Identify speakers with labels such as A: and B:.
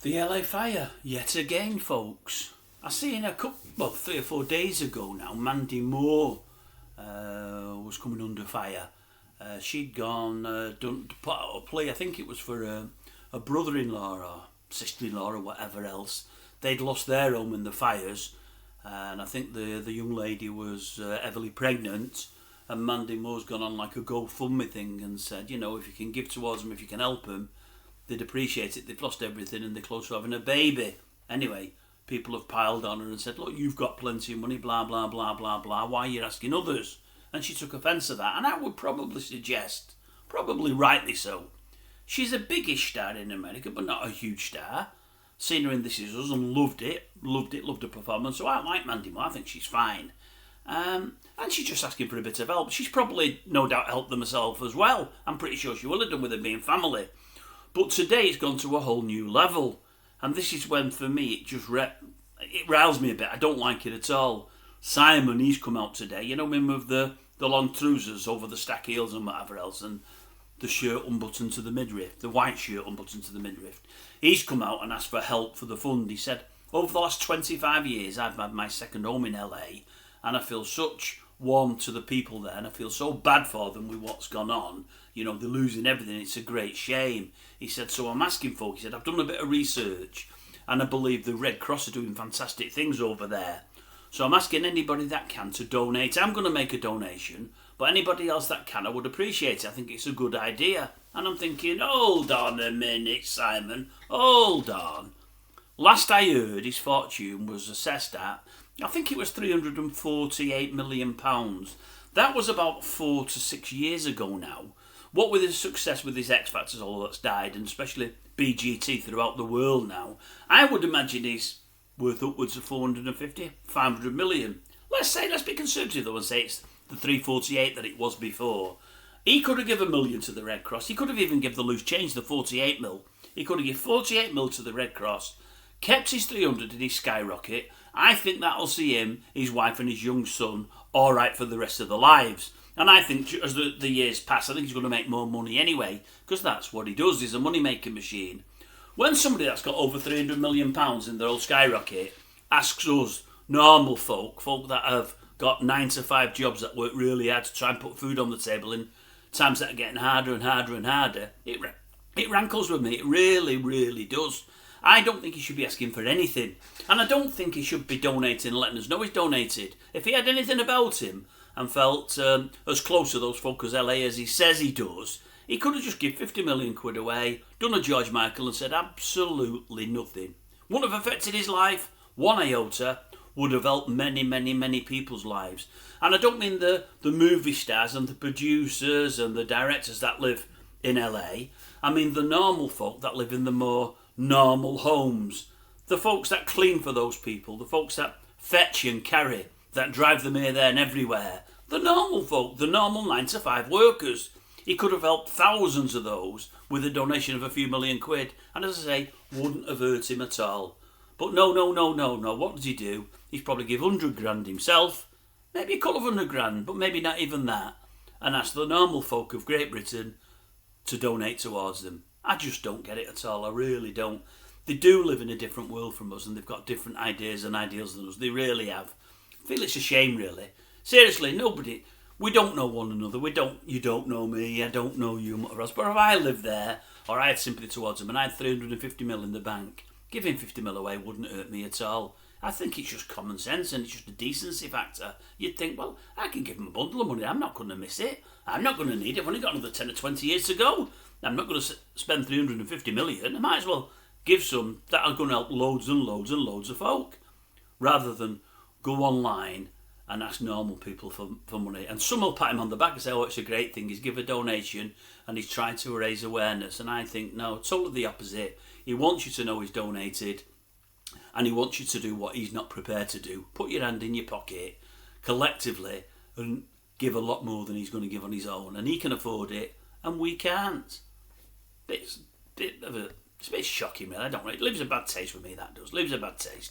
A: The LA fire, yet again, folks. I seen a couple, well, 3 or 4 days ago now, Mandy Moore was coming under fire. She'd gone, done put out a plea, I think it was for a brother-in-law or sister-in-law or whatever else. They'd lost their home in the fires, and I think the young lady was heavily pregnant, and Mandy Moore's gone on like a GoFundMe thing and said, you know, if you can give towards them, if you can help them, they'd appreciate it. They've lost everything and they're close to having a baby. Anyway, people have piled on her and said, look, you've got plenty of money, blah, blah, blah, blah, blah. Why are you asking others? And she took offence to that. And I would probably suggest, probably rightly so, she's a biggish star in America, but not a huge star. Seen her in This Is Us and loved her performance. So I like Mandy Moore. I think she's fine. And she's just asking for a bit of help. She's probably, no doubt, helped them herself as well. I'm pretty sure she will have done with her being family. But today it's gone to a whole new level. And this is when, for me, it just it riles me a bit. I don't like it at all. Simon, he's come out today. You know him with the long trousers over the stack heels and whatever else, and the shirt unbuttoned to the midriff, the white shirt unbuttoned to the midriff. He's come out and asked for help for the fund. He said, over the last 25 years, I've had my second home in LA, and I feel such warm to the people there, and I feel so bad for them with what's gone on. You know, they're losing everything. It's a great shame. He said, so I'm asking folk. He said, I've done a bit of research, and I believe the Red Cross are doing fantastic things over there. So I'm asking anybody that can to donate. I'm going to make a donation, but anybody else that can, I would appreciate it. I think it's a good idea. And I'm thinking, hold on a minute, Simon. Hold on. Last I heard, his fortune was assessed at, I think it was £348 million. That was about 4 to 6 years ago now. What with his success with his X Factors, all that's died, and especially BGT throughout the world now, I would imagine he's worth upwards of 450, 500 million. Let's be conservative though and say it's the 348 that it was before. He could have given 1 million to the Red Cross. He could have even given the loose change, the 48 mil. He could have given 48 mil to the Red Cross, kept his 300 in his skyrocket. I think that'll see him, his wife and his young son all right for the rest of their lives. And I think as the years pass, I think he's going to make more money anyway, because that's what he does. He's a money-making machine. When somebody that's got over £300 million in their old skyrocket asks us, normal folk that have got 9 to 5 jobs that work really hard to try and put food on the table in times that are getting harder and harder and harder, it rankles with me. It really, really does. I don't think he should be asking for anything. And I don't think he should be donating and letting us know he's donated. If he had anything about him and felt as close to those folk as LA as he says he does, he could have just given 50 million quid away, done a George Michael and said absolutely nothing. Wouldn't have affected his life, one iota, would have helped many, many, many people's lives. And I don't mean the movie stars and the producers and the directors that live in LA. I mean the normal folk that live in the more normal homes. The folks that clean for those people, the folks that fetch and carry, that drive them here, there and everywhere. The normal folk, the normal 9 to 5 workers. He could have helped thousands of those with a donation of a few million quid. And as I say, wouldn't have hurt him at all. But no. What does he do? He's probably give 100 grand himself. Maybe a couple of 100 grand, but maybe not even that. And ask the normal folk of Great Britain to donate towards them. I just don't get it at all. I really don't. They do live in a different world from us, and they've got different ideas and ideals than us. They really have. I feel it's a shame, really. Seriously, we don't know one another. You don't know me, I don't know you, Ross. But if I lived there, or I had sympathy towards him, and I had 350 mil in the bank, giving 50 mil away wouldn't hurt me at all. I think it's just common sense, and it's just a decency factor. You'd think, well, I can give him a bundle of money. I'm not going to miss it. I'm not going to need it. I've only got another 10 or 20 years to go. I'm not going to spend 350 million. I might as well give some that are going to help loads and loads and loads of folk, rather than go online and ask normal people for money. And some will pat him on the back and say, oh, it's a great thing. He's given a donation and he's trying to raise awareness. And I think, no, totally the opposite. He wants you to know he's donated, and he wants you to do what he's not prepared to do. Put your hand in your pocket collectively and give a lot more than he's going to give on his own. And he can afford it, and we can't. It's a bit shocking, man. I don't know. It leaves a bad taste with me, that does. Leaves a bad taste.